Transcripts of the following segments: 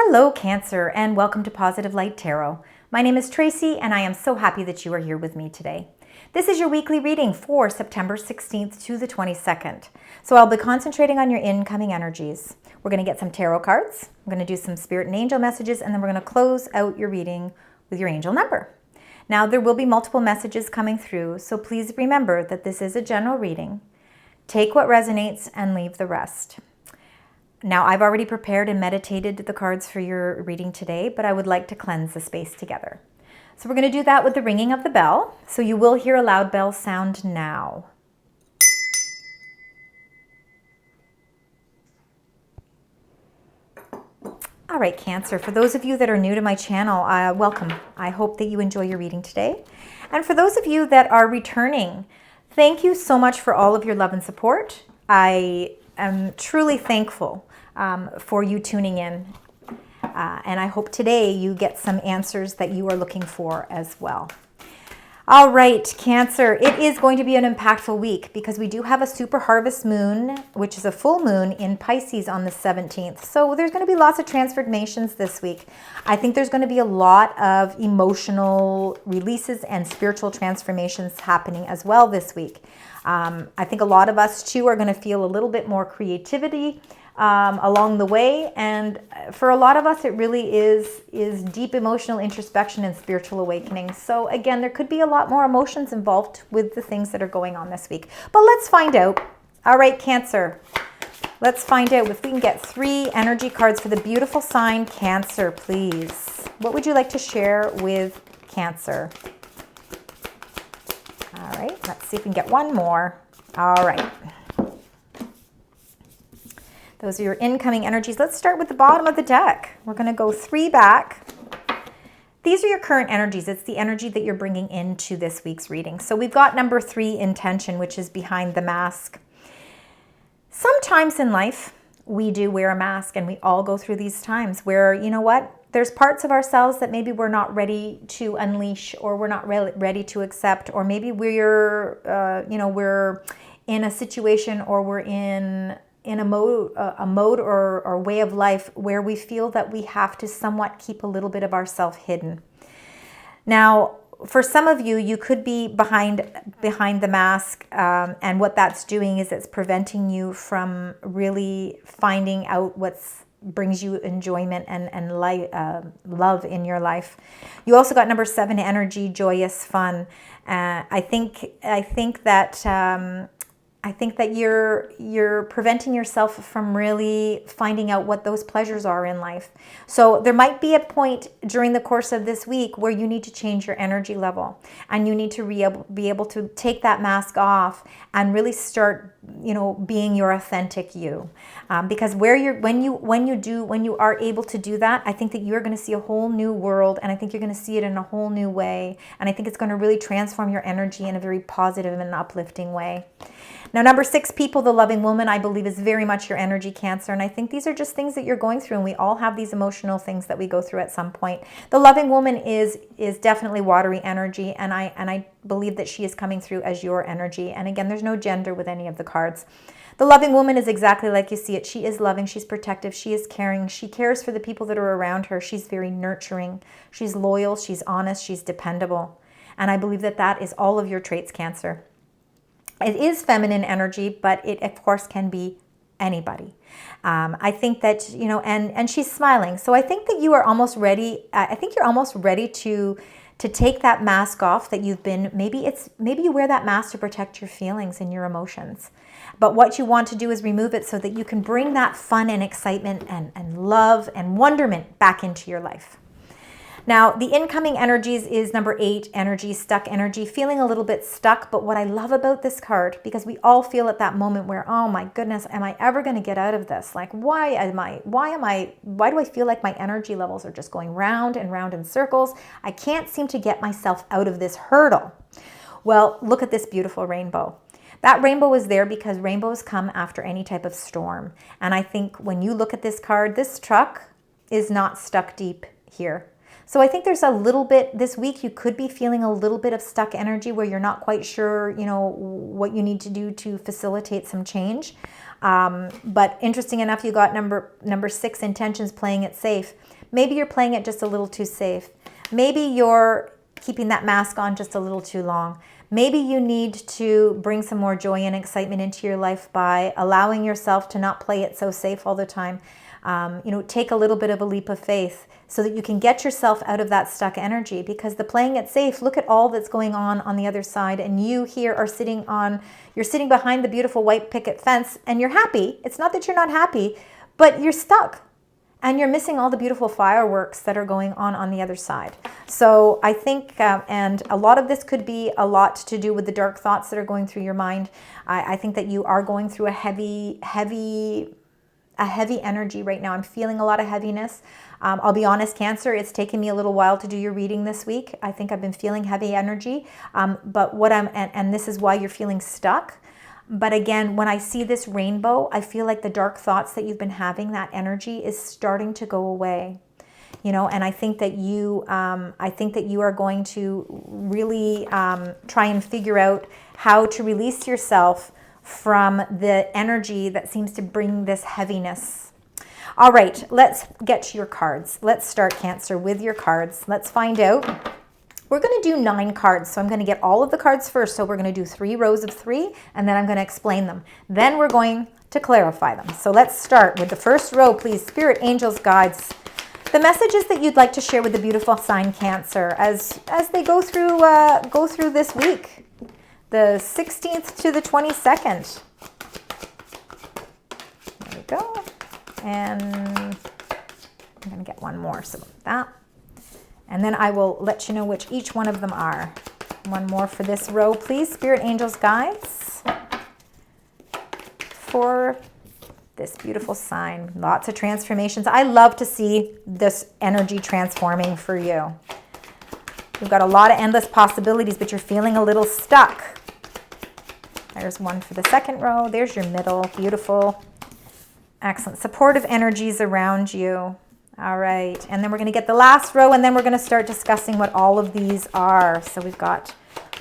Hello, Cancer, and welcome to Positive Light Tarot. My name is Tracy, and I am so happy that you are here with me today. This is your weekly reading for September 16th to the 22nd. So I'll be concentrating on your incoming energies. We're going to get some tarot cards, we're going to do some spirit and angel messages, and then we're going to close out your reading with your angel number. Now, there will be multiple messages coming through, so please remember that this is a general reading. Take what resonates and leave the rest. Now, I've already prepared and meditated the cards for your reading today, but I would like to cleanse the space together. So we're going to do that with the ringing of the bell. So you will hear a loud bell sound now. All right, Cancer, for those of you that are new to my channel, welcome. I hope that you enjoy your reading today. And for those of you that are returning, thank you so much for all of your love and support. I am truly thankful for you tuning in. And I hope today you get some answers that you are looking for as well. All right, Cancer, it is going to be an impactful week because we do have a super harvest moon, which is a full moon in Pisces on the 17th. So there's going to be lots of transformations this week. I think there's going to be a lot of emotional releases and spiritual transformations happening as well this week. I think a lot of us too are going to feel a little bit more creativity along the way, and for a lot of us it really is deep emotional introspection and spiritual awakening. So again, there could be a lot more emotions involved with the things that are going on this week, but let's find out. All right, Cancer, let's find out if we can get 3 energy cards for the beautiful sign Cancer, please. What would you like to share with Cancer? All right, let's see if we can get one more. All right. Those are your incoming energies. Let's start with the bottom of the deck. We're going to go 3 back. These are your current energies. It's the energy that you're bringing into this week's reading. So we've got number 3, intention, which is behind the mask. Sometimes in life, we do wear a mask, and we all go through these times where, you know what? There's parts of ourselves that maybe we're not ready to unleash, or we're not ready to accept, or maybe we're in a situation, or we're in a mode or way of life where we feel that we have to somewhat keep a little bit of ourself hidden. Now, for some of you, you could be behind the mask, and what that's doing is it's preventing you from really finding out what's brings you enjoyment and love in your life. You also got number 7 energy, joyous fun. I think that you're preventing yourself from really finding out what those pleasures are in life. So there might be a point during the course of this week where you need to change your energy level, and you need to be able to take that mask off and really start, being your authentic you. Because when you are able to do that, I think that you're going to see a whole new world, and I think you're going to see it in a whole new way. And I think it's going to really transform your energy in a very positive and uplifting way. Now, number 6, people, the loving woman, I believe is very much your energy, Cancer. And I think these are just things that you're going through, and we all have these emotional things that we go through at some point. The loving woman is definitely watery energy, and I believe that she is coming through as your energy. And again, there's no gender with any of the cards. The loving woman is exactly like you see it. She is loving, she's protective, she is caring, she cares for the people that are around her. She's very nurturing, she's loyal, she's honest, she's dependable. And I believe that that is all of your traits, Cancer. It is feminine energy, but it, of course, can be anybody. I think that, and she's smiling. So I think that you are almost ready. I think you're almost ready to take that mask off that you've been, maybe you wear that mask to protect your feelings and your emotions. But what you want to do is remove it so that you can bring that fun and excitement and love and wonderment back into your life. Now, the incoming energies is number 8, energy, stuck energy, feeling a little bit stuck. But what I love about this card, because we all feel at that moment where, oh my goodness, am I ever going to get out of this? Like, why do I feel like my energy levels are just going round and round in circles? I can't seem to get myself out of this hurdle. Well, look at this beautiful rainbow. That rainbow is there because rainbows come after any type of storm. And I think when you look at this card, this truck is not stuck deep here. So I think there's a little bit, this week you could be feeling a little bit of stuck energy where you're not quite sure, what you need to do to facilitate some change. But interesting enough, you got number 6, intentions, playing it safe. Maybe you're playing it just a little too safe. Maybe you're keeping that mask on just a little too long. Maybe you need to bring some more joy and excitement into your life by allowing yourself to not play it so safe all the time. Take a little bit of a leap of faith so that you can get yourself out of that stuck energy, because the playing it safe, look at all that's going on the other side, and you here are you're sitting behind the beautiful white picket fence and you're happy. It's not that you're not happy, but you're stuck. And you're missing all the beautiful fireworks that are going on the other side. So I think, and a lot of this could be a lot to do with the dark thoughts that are going through your mind. I think that you are going through a heavy energy right now. I'm feeling a lot of heaviness. I'll be honest, Cancer, it's taken me a little while to do your reading this week. I think I've been feeling heavy energy. But and this is why you're feeling stuck. But again, when I see this rainbow, I feel like the dark thoughts that you've been having, that energy is starting to go away. And I think that you are going to really try and figure out how to release yourself from the energy that seems to bring this heaviness. All right, let's get to your cards. Let's start, Cancer, with your cards. Let's find out. We're going to do 9 cards, so I'm going to get all of the cards first. So we're going to do 3 rows of 3, and then I'm going to explain them. Then we're going to clarify them. So let's start with the first row, please. Spirit, angels, guides. The messages that you'd like to share with the beautiful sign Cancer as they go through this week, the 16th to the 22nd. There we go. And I'm going to get one more, so that. And then I will let you know which each one of them are. One more for this row, please. Spirit, angels, guides for this beautiful sign. Lots of transformations. I love to see this energy transforming for you. You've got a lot of endless possibilities, but you're feeling a little stuck. There's one for the second row. There's your middle. Beautiful. Excellent. Supportive energies around you. All right, and then we're going to get the last row, and then we're going to start discussing what all of these are. So we've got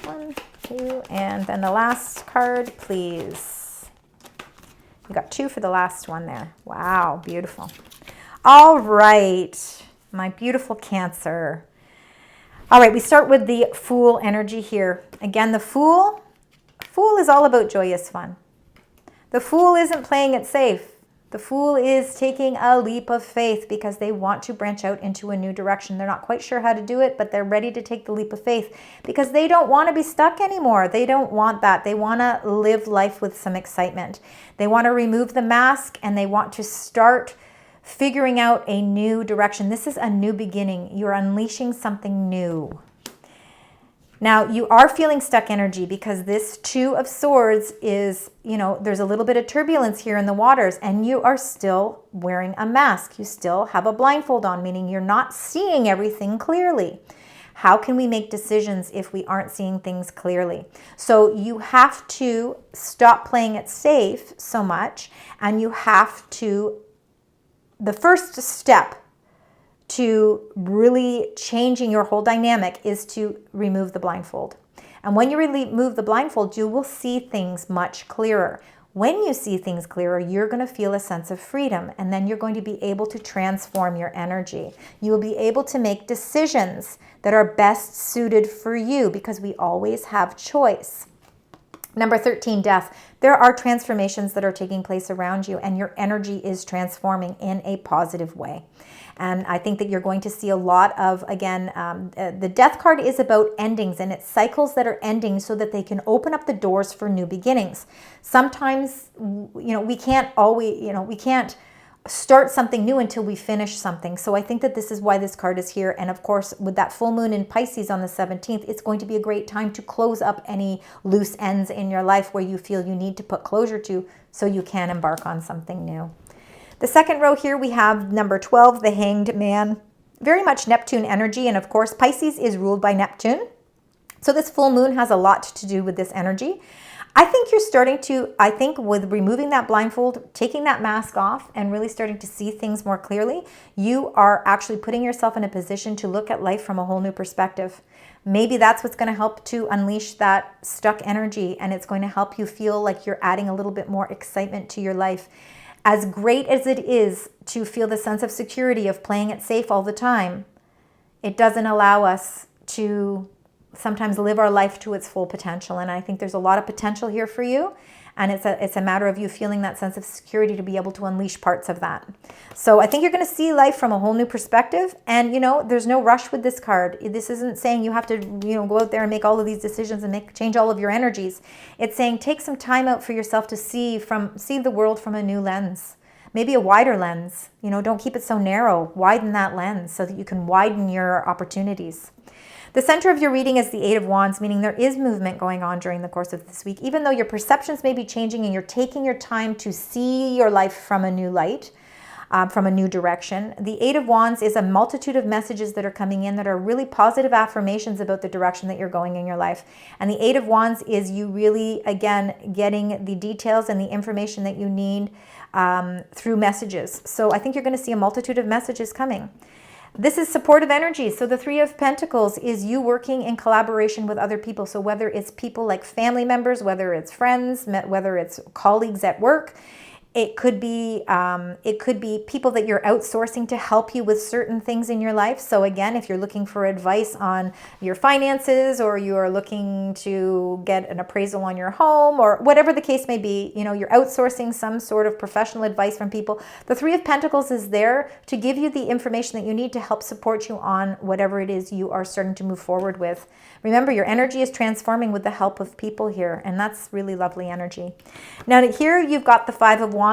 1, 2, and then the last card, please. We got 2 for the last one there. Wow, beautiful. All right, my beautiful Cancer. All right, we start with the Fool energy here. Again, the Fool is all about joyous fun. The Fool isn't playing it safe. The Fool is taking a leap of faith because they want to branch out into a new direction. They're not quite sure how to do it, but they're ready to take the leap of faith because they don't want to be stuck anymore. They don't want that. They want to live life with some excitement. They want to remove the mask and they want to start figuring out a new direction. This is a new beginning. You're unleashing something new. Now, you are feeling stuck energy because this 2 of Swords is, there's a little bit of turbulence here in the waters, and you are still wearing a mask. You still have a blindfold on, meaning you're not seeing everything clearly. How can we make decisions if we aren't seeing things clearly? So you have to stop playing it safe so much, and you have to, the first step to really changing your whole dynamic is to remove the blindfold. And when you remove the blindfold, you will see things much clearer. When you see things clearer, you're going to feel a sense of freedom, and then you're going to be able to transform your energy. You will be able to make decisions that are best suited for you because we always have choice. Number 13, death. There are transformations that are taking place around you, and your energy is transforming in a positive way. And I think that you're going to see a lot of, again, the death card is about endings, and it's cycles that are ending so that they can open up the doors for new beginnings. Sometimes, we can't always, we can't start something new until we finish something. So I think that this is why this card is here. And of course, with that full moon in Pisces on the 17th, it's going to be a great time to close up any loose ends in your life where you feel you need to put closure to so you can embark on something new. The second row here, we have number 12, the Hanged Man. Very much Neptune energy. And of course, Pisces is ruled by Neptune. So this full moon has a lot to do with this energy. I think you're starting to, I think with removing that blindfold, taking that mask off and really starting to see things more clearly, you are actually putting yourself in a position to look at life from a whole new perspective. Maybe that's what's going to help to unleash that stuck energy, and it's going to help you feel like you're adding a little bit more excitement to your life. As great as it is to feel the sense of security of playing it safe all the time, it doesn't allow us to sometimes live our life to its full potential. And I think there's a lot of potential here for you. And it's a matter of you feeling that sense of security to be able to unleash parts of that. So I think you're going to see life from a whole new perspective. And, you know, there's no rush with this card. This isn't saying you have to, you know, go out there and make all of these decisions and change all of your energies. It's saying take some time out for yourself to see the world from a new lens. Maybe a wider lens. You know, don't keep it so narrow. Widen that lens so that you can widen your opportunities. The center of your reading is the Eight of Wands, meaning there is movement going on during the course of this week. Even though your perceptions may be changing and you're taking your time to see your life from a new light, from a new direction, the Eight of Wands is a multitude of messages that are coming in that are really positive affirmations about the direction that you're going in your life. And the Eight of Wands is you really, again, getting the details and the information that you need through messages. So I think you're going to see a multitude of messages coming. This is supportive energy. So the Three of Pentacles is you working in collaboration with other people. So whether it's people like family members, whether it's friends, whether it's colleagues at work, it could be people that you're outsourcing to help you with certain things in your life. So again, if you're looking for advice on your finances, or you're looking to get an appraisal on your home, or whatever the case may be, you know, you're outsourcing some sort of professional advice from people. The Three of Pentacles is there to give you the information that you need to help support you on whatever it is you are starting to move forward with. Remember, your energy is transforming with the help of people here, and that's really lovely energy. Now here you've got the Five of Wands.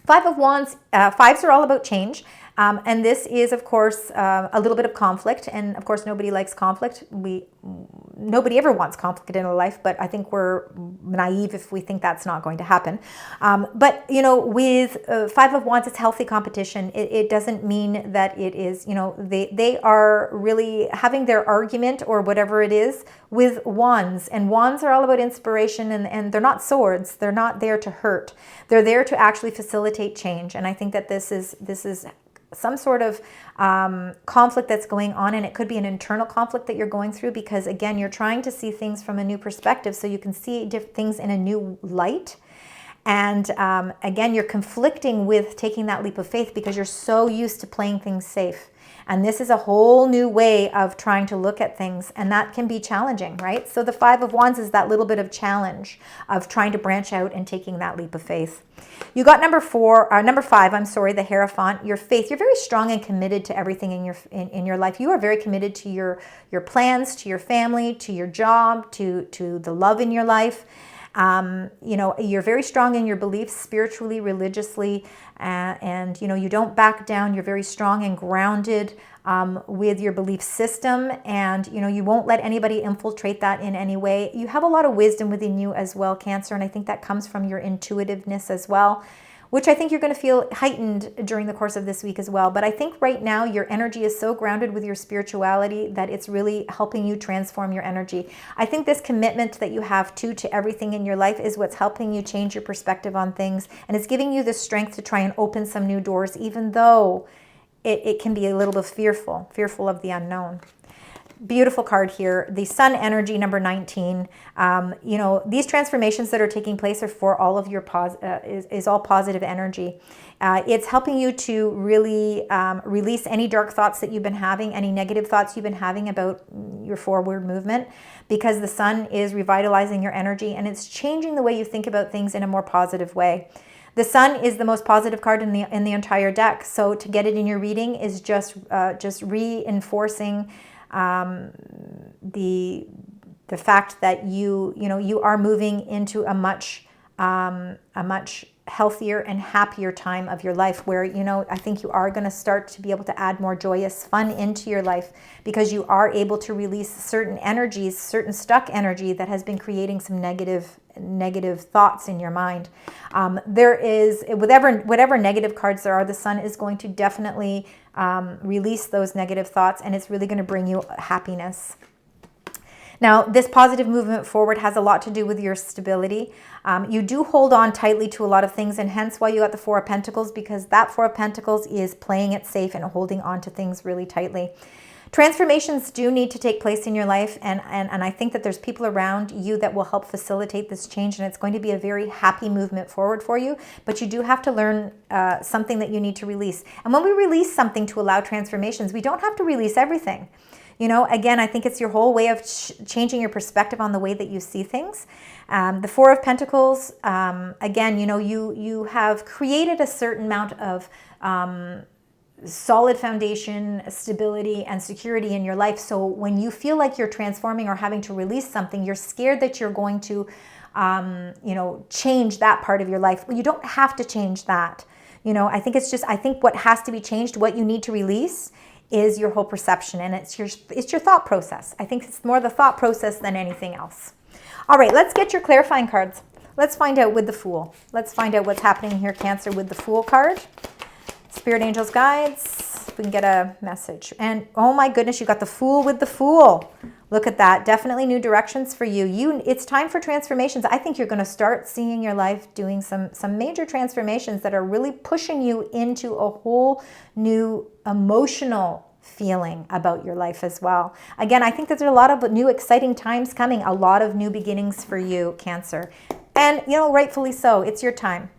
Five of Wands, fives are all about change. And this is, of course, a little bit of conflict. And of course, nobody likes conflict. Nobody ever wants conflict in their life, but I think we're naive if we think that's not going to happen. But, you know, with Five of Wands, it's healthy competition. It doesn't mean that it is, you know, they are really having their argument or whatever it is with wands. And wands are all about inspiration, and they're not swords. They're not there to hurt. They're there to actually facilitate change. And I think that this is some sort of conflict that's going on, and it could be an internal conflict that you're going through because, again, you're trying to see things from a new perspective so you can see things in a new light. And again, you're conflicting with taking that leap of faith because you're so used to playing things safe. And this is a whole new way of trying to look at things, and that can be challenging, right? So the Five of Wands is that little bit of challenge of trying to branch out and taking that leap of faith. You got number five, I'm sorry, the Hierophant, your faith. You're very strong and committed to everything in your life. You are very committed to your plans, to your family, to your job, to the love in your life. You know, you're very strong in your beliefs spiritually, religiously, and you know, you don't back down. You're very strong and grounded with your belief system, and you know, you won't let anybody infiltrate that in any way. You have a lot of wisdom within you as well, Cancer, and I think that comes from your intuitiveness as well, which I think you're going to feel heightened during the course of this week as well. But I think right now your energy is so grounded with your spirituality that it's really helping you transform your energy. I think this commitment that you have to everything in your life is what's helping you change your perspective on things. And it's giving you the strength to try and open some new doors, even though it can be a little bit fearful of the unknown. Beautiful card here, the Sun energy, number 19. You know, these transformations that are taking place are for all of your is all positive energy. It's helping you to really release any dark thoughts that you've been having, any negative thoughts you've been having about your forward movement, because the Sun is revitalizing your energy and it's changing the way you think about things in a more positive way. The Sun is the most positive card in the entire deck, so to get it in your reading is just reinforcing the fact that you are moving into a much healthier and happier time of your life, where I think you are going to start to be able to add more joyous fun into your life, because you are able to release certain energies, certain stuck energy that has been creating some negative thoughts in your mind. There is, whatever negative cards there are, the Sun is going to definitely release those negative thoughts, and it's really going to bring you happiness. Now, this positive movement forward has a lot to do with your stability. You do hold on tightly to a lot of things, and hence why you got the Four of Pentacles, because that Four of Pentacles is playing it safe and holding on to things really tightly. Transformations do need to take place in your life, and I think that there's people around you that will help facilitate this change, and it's going to be a very happy movement forward for you, but you do have to learn something that you need to release. And when we release something to allow transformations, we don't have to release everything. You know, again, I think it's your whole way of changing your perspective on the way that you see things. The Four of Pentacles, again, you know, you have created a certain amount of solid foundation, stability, and security in your life. So when you feel like you're transforming or having to release something, you're scared that you're going to, you know, change that part of your life. Well, you don't have to change that. You know, I think it's just, I think what has to be changed, what you need to release, is your whole perception, and it's your thought process. I think it's more the thought process than anything else. All right, let's get your clarifying cards. Let's find out with the Fool. Let's find out what's happening here, Cancer, with the Fool card. Spirit angels, guides, if we can get a message. And oh my goodness, you got the Fool with the Fool. Look at that. Definitely new directions for you. It's time for transformations. I think you're going to start seeing your life doing some major transformations that are really pushing you into a whole new emotional feeling about your life as well. Again, I think that there's a lot of new exciting times coming, a lot of new beginnings for you, Cancer. And, you know, rightfully so. It's your time.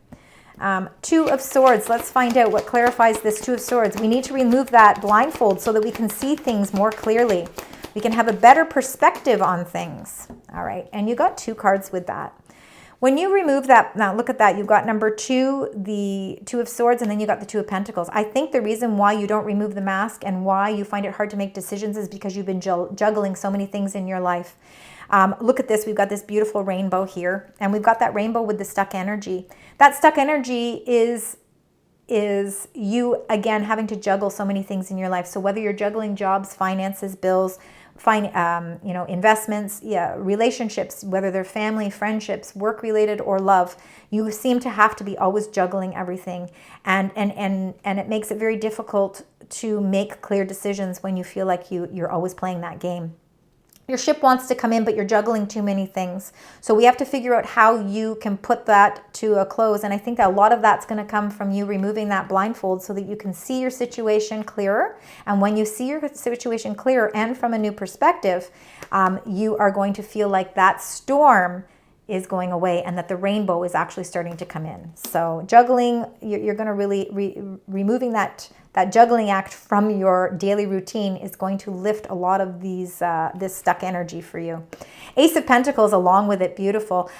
Two of Swords. Let's find out what clarifies this Two of Swords. We need to remove that blindfold so that we can see things more clearly. We can have a better perspective on things. All right. And you got two cards with that. When you remove that, now look at that. You've got number two, the Two of Swords, and then you got the Two of Pentacles. I think the reason why you don't remove the mask and why you find it hard to make decisions is because you've been juggling so many things in your life. Look at this. We've got this beautiful rainbow here, and we've got that rainbow with the stuck energy. That stuck energy is you, again, having to juggle so many things in your life. So whether you're juggling jobs, finances, bills, you know, investments, yeah, relationships, whether they're family, friendships, work-related, or love, you seem to have to be always juggling everything. And it makes it very difficult to make clear decisions when you feel like you're always playing that game. Your ship wants to come in, but you're juggling too many things. So we have to figure out how you can put that to a close. And I think that a lot of that's going to come from you removing that blindfold so that you can see your situation clearer. And when you see your situation clearer and from a new perspective, you are going to feel like that storm is going away and that the rainbow is actually starting to come in. So juggling, you're going to really removing that juggling act from your daily routine is going to lift a lot of this stuck energy for you. Ace of Pentacles along with it, beautiful.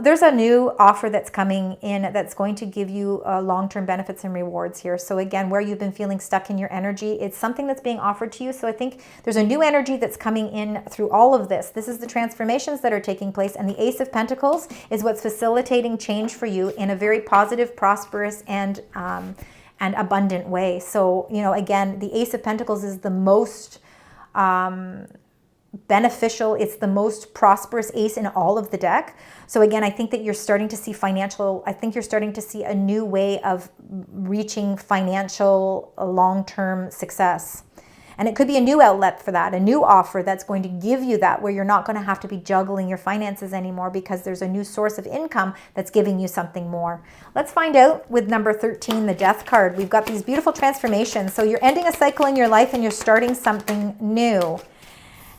There's a new offer that's coming in that's going to give you long-term benefits and rewards here. So again, where you've been feeling stuck in your energy, it's something that's being offered to you. So I think there's a new energy that's coming in through all of this. This is the transformations that are taking place, and the Ace of Pentacles is what's facilitating change for you in a very positive, prosperous, and abundant way. So, you know, again, the Ace of Pentacles is the most beneficial. It's the most prosperous ace in all of the deck. So again, I think that you're starting to see you're starting to see a new way of reaching financial long-term success. And it could be a new outlet for that, a new offer that's going to give you that, where you're not going to have to be juggling your finances anymore because there's a new source of income that's giving you something more. Let's find out with number 13, the Death card. We've got these beautiful transformations. So you're ending a cycle in your life and you're starting something new.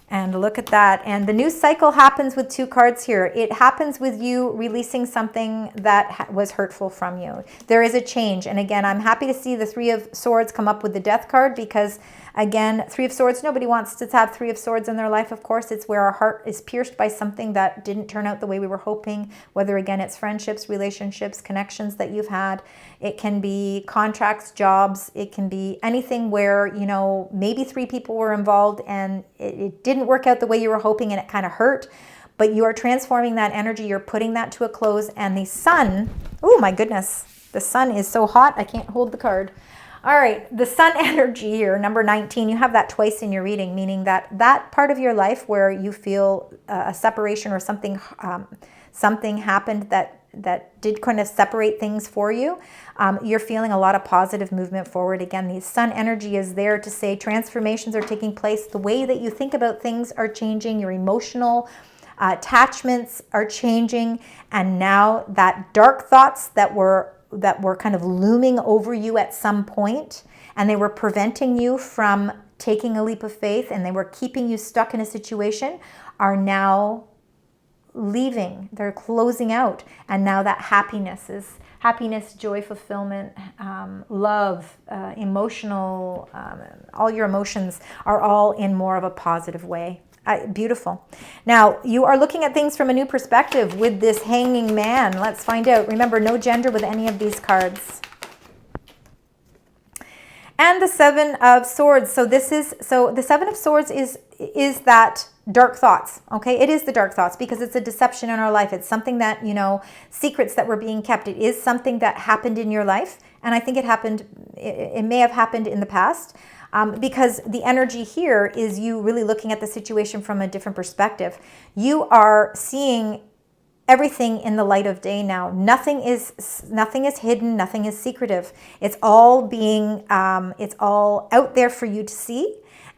And look at that. And the new cycle happens with two cards here. It happens with you releasing something that was hurtful from you. There is a change. And again, I'm happy to see the Three of Swords come up with the Death card because, again, Three of Swords, nobody wants to have Three of Swords in their life, of course. It's where our heart is pierced by something that didn't turn out the way we were hoping, whether, again, it's friendships, relationships, connections that you've had. It can be contracts, jobs. It can be anything where, you know, maybe three people were involved and it didn't work out the way you were hoping and it kind of hurt. But you are transforming that energy. You're putting that to a close. And the Sun, oh my goodness, the Sun is so hot, I can't hold the card. All right, the Sun energy here, number 19, you have that twice in your reading, meaning that that part of your life where you feel a separation or something happened that did kind of separate things for you, you're feeling a lot of positive movement forward. Again, the sun energy is there to say transformations are taking place. The way that you think about things are changing. Your emotional attachments are changing. And now that dark thoughts that were kind of looming over you at some point, and they were preventing you from taking a leap of faith, and they were keeping you stuck in a situation, are now leaving. They're closing out. And now that happiness, joy, fulfillment, love, emotional, all your emotions are all in more of a positive way. Beautiful. Now, you are looking at things from a new perspective with this Hanging Man. Let's find out. Remember, no gender with any of these cards. And the Seven of Swords. So the Seven of Swords is that dark thoughts. Okay, it is the dark thoughts because it's a deception in our life. It's something that, secrets that were being kept. It is something that happened in your life, and I think it may have happened in the past. Because the energy here is you really looking at the situation from a different perspective. You are seeing everything in the light of day now. Nothing is hidden. Nothing is secretive. It's all it's all out there for you to see.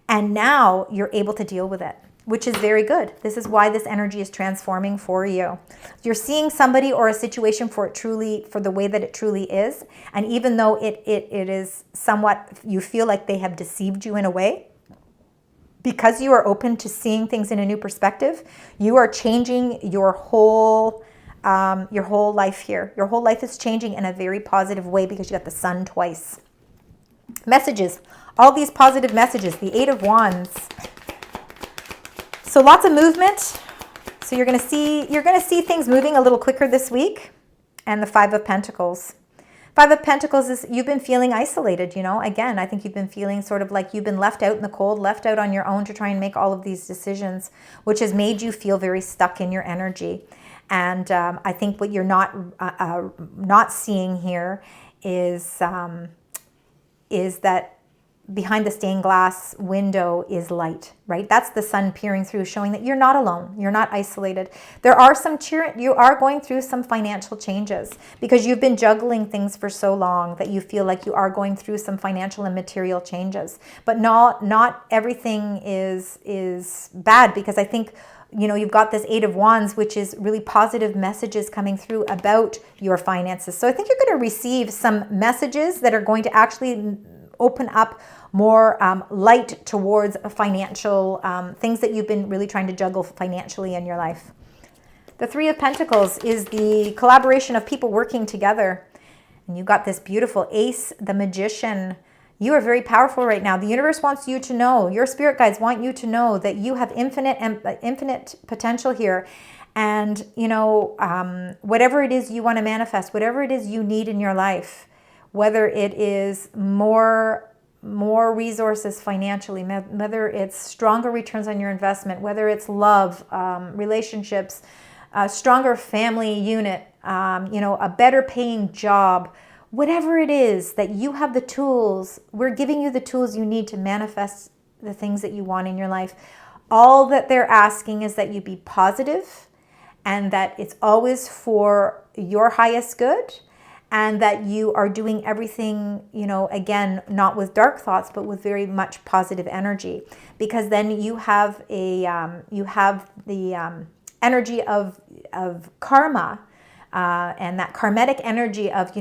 And now you're able to deal with it, which is very good. This is why this energy is transforming for you. You're seeing somebody or a situation for the way that it truly is. And even though it is somewhat, you feel like they have deceived you in a way, because you are open to seeing things in a new perspective, you are changing your whole life here. Your whole life is changing in a very positive way because you got the sun twice. Messages, all these positive messages, the Eight of Wands. So lots of movement. So you're going to see things moving a little quicker this week. And the Five of Pentacles. Five of Pentacles is you've been feeling isolated, Again, I think you've been feeling sort of like you've been left out in the cold, left out on your own to try and make all of these decisions, which has made you feel very stuck in your energy. And I think what you're not seeing here is that behind the stained glass window is light, right? That's the sun peering through, showing that you're not alone. You're not isolated. You are going through some financial changes because you've been juggling things for so long that you feel like you are going through some financial and material changes. But not everything is bad, because I think you've got this Eight of Wands, which is really positive messages coming through about your finances. So I think you're going to receive some messages that are going to actually open up more light towards financial things that you've been really trying to juggle financially in your life. The Three of Pentacles is the collaboration of people working together. And you've got this beautiful Ace, the Magician. You are very powerful right now. The universe wants you to know, your spirit guides want you to know that you have infinite potential here. And, whatever it is you want to manifest, whatever it is you need in your life, whether it is more resources financially, whether it's stronger returns on your investment, whether it's love, relationships, a stronger family unit, a better paying job, whatever it is that you have the tools, we're giving you the tools you need to manifest the things that you want in your life. All that they're asking is that you be positive and that it's always for your highest good. And that you are doing everything, again, not with dark thoughts, but with very much positive energy. Because then you have the energy of karma, and that karmatic energy of,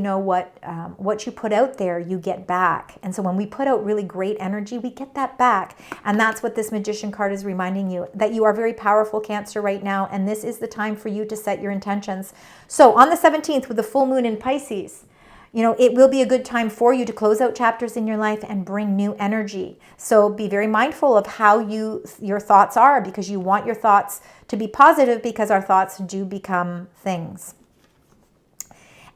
what you put out there, you get back. And so when we put out really great energy, we get that back. And that's what this Magician card is reminding you, that you are very powerful, Cancer, right now. And this is the time for you to set your intentions. So on the 17th, with the full moon in Pisces, it will be a good time for you to close out chapters in your life and bring new energy. So be very mindful of how your thoughts are, because you want your thoughts to be positive, because our thoughts do become things.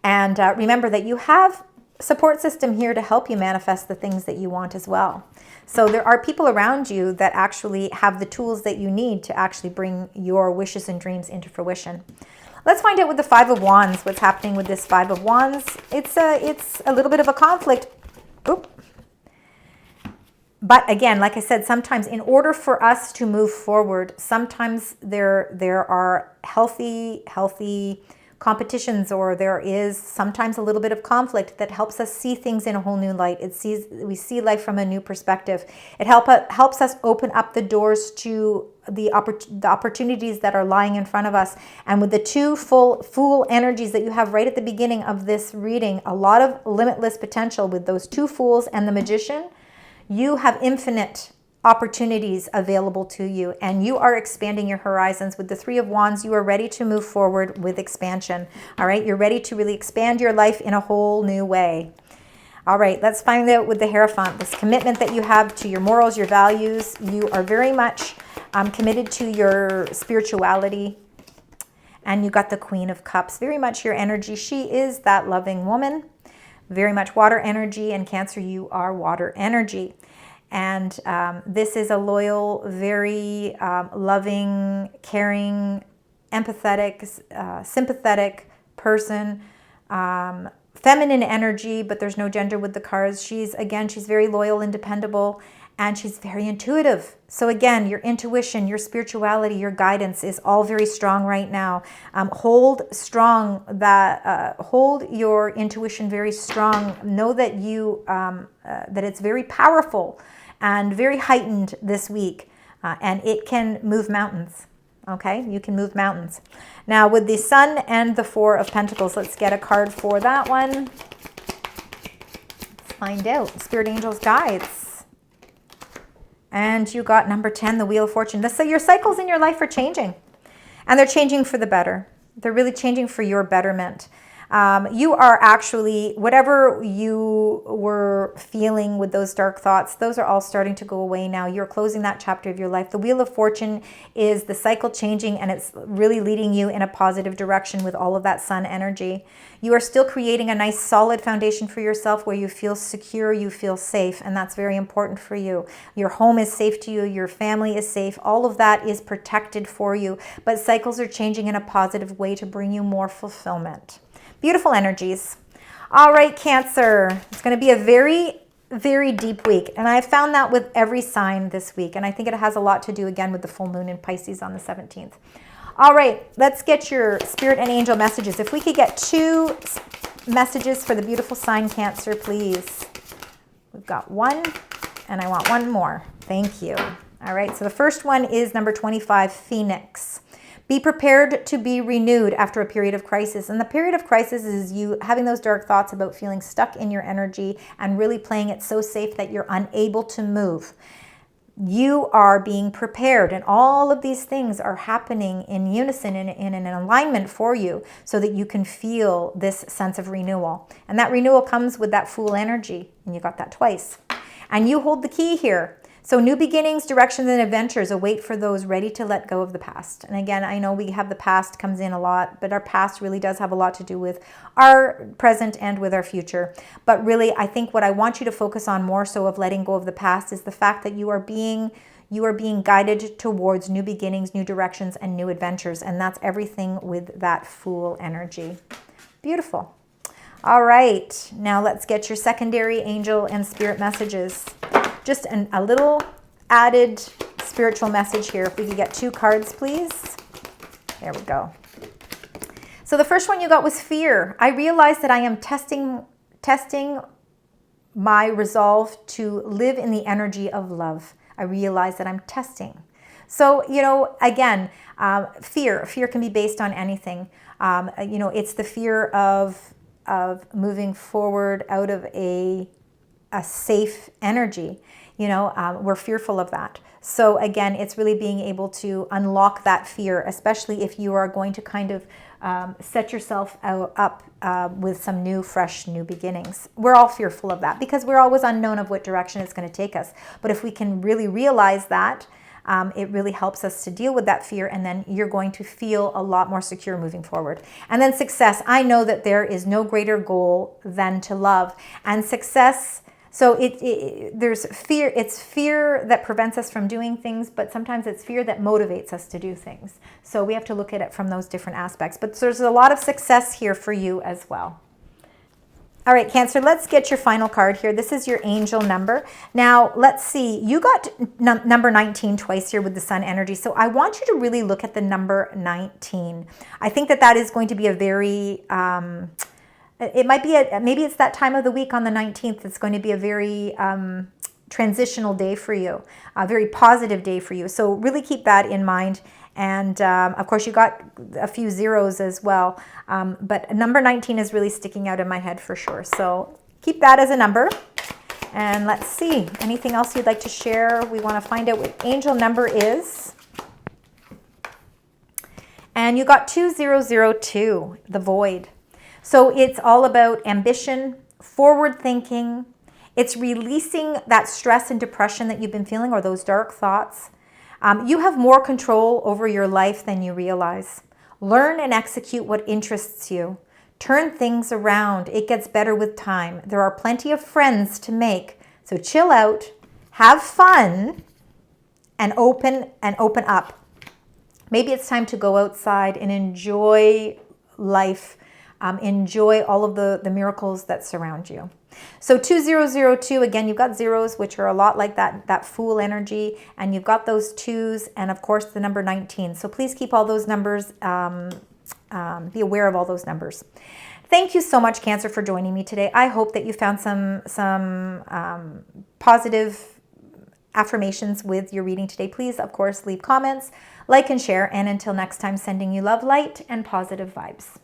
And remember that you have a support system here to help you manifest the things that you want as well. So there are people around you that actually have the tools that you need to actually bring your wishes and dreams into fruition. Let's find out with the Five of Wands, what's happening with this Five of Wands. It's a little bit of a conflict. Oop. But again, like I said, sometimes in order for us to move forward, sometimes there are healthy competitions, or there is sometimes a little bit of conflict that helps us see things in a whole new light. We see life from a new perspective. It helps us open up the doors to the opportunities that are lying in front of us. And with the two fool energies that you have right at the beginning of this reading, a lot of limitless potential with those two fools and the magician. You have infinite opportunities available to you, and you are expanding your horizons. With the Three of Wands, you are ready to move forward with expansion. All right, you're ready to really expand your life in a whole new way. All right, let's find out with the Hierophant, this commitment that you have to your morals, your values. You are very much committed to your spirituality. And you got the Queen of Cups, very much your energy. She is that loving woman, very much water energy, and Cancer, you are water energy. And this is a loyal, very loving, caring, empathetic, sympathetic person. Feminine energy, but there's no gender with the cards. She's very loyal and dependable, and she's very intuitive. So again, your intuition, your spirituality, your guidance is all very strong right now. Hold your intuition very strong. Know that that it's very powerful and very heightened this week, and it can move mountains. Okay, you can move mountains. Now with the Sun and the Four of Pentacles, let's get a card for that one. Let's find out. Spirit Angels Guides. And you got number 10, the Wheel of Fortune. So your cycles in your life are changing, and they're changing for the better. They're really changing for your betterment. You are actually, whatever you were feeling with those dark thoughts, those are all starting to go away now. You're closing that chapter of your life. The Wheel of Fortune is the cycle changing, and it's really leading you in a positive direction with all of that Sun energy. You are still creating a nice solid foundation for yourself where you feel secure, you feel safe, and that's very important for you. Your home is safe to you, your family is safe, all of that is protected for you, but cycles are changing in a positive way to bring you more fulfillment. Beautiful energies. All right, Cancer. It's going to be a very, very deep week. And I've found that with every sign this week. And I think it has a lot to do, again, with the full moon in Pisces on the 17th. All right, let's get your spirit and angel messages. If we could get 2 messages for the beautiful sign Cancer, please. We've got 1, and I want 1 more. Thank you. All right, so the first one is number 25, Phoenix. Be prepared to be renewed after a period of crisis. And the period of crisis is you having those dark thoughts about feeling stuck in your energy and really playing it so safe that you're unable to move. You are being prepared, and all of these things are happening in unison, in an alignment for you, so that you can feel this sense of renewal. And that renewal comes with that Fool energy, and you got that twice. And you hold the key here. So new beginnings, directions, and adventures await for those ready to let go of the past. And again, I know we have the past comes in a lot, but our past really does have a lot to do with our present and with our future. But really, I think what I want you to focus on more so of letting go of the past is the fact that you are being guided towards new beginnings, new directions, and new adventures. And that's everything with that Fool energy. Beautiful. All right, now let's get your secondary angel and spirit messages. Just a little added spiritual message here. If we could get 2 cards, please. There we go. So the first one you got was fear. I realize that I am testing my resolve to live in the energy of love. I realize that I'm testing. So, again, fear can be based on anything. It's the fear of moving forward out of a safe energy. We're fearful of that. So again, it's really being able to unlock that fear, especially if you are going to kind of set yourself up with some fresh new beginnings. We're all fearful of that because we're always unknown of what direction it's going to take us. But if we can really realize that, it really helps us to deal with that fear, and then you're going to feel a lot more secure moving forward. And then success. I know that there is no greater goal than to love. And success, so there's fear. It's fear that prevents us from doing things, but sometimes it's fear that motivates us to do things. So we have to look at it from those different aspects. But there's a lot of success here for you as well. All right, Cancer, let's get your final card here. This is your angel number. Now, let's see. You got number 19 twice here with the sun energy. So I want you to really look at the number 19. I think that that is going to be a very, it might be, maybe it's that time of the week on the 19th. It's going to be a very transitional day for you, a very positive day for you. So really keep that in mind. And of course, you got a few zeros as well. But number 19 is really sticking out in my head for sure. So keep that as a number. And let's see, anything else you'd like to share? We want to find out what angel number is. And you got 2002, the void. So it's all about ambition, forward thinking. It's releasing that stress and depression that you've been feeling, or those dark thoughts. You have more control over your life than you realize. Learn and execute what interests you. Turn things around. It gets better with time. There are plenty of friends to make. So chill out, have fun, and open up. Maybe it's time to go outside and enjoy life. Enjoy all of the miracles that surround you. So 2002, again, you've got zeros, which are a lot like that Fool energy, and you've got those twos, and of course the number 19. So please keep all those numbers, be aware of all those numbers. Thank you so much, Cancer, for joining me today. I hope that you found some positive affirmations with your reading today. Please, of course, leave comments, like and share, and until next time, sending you love, light, and positive vibes.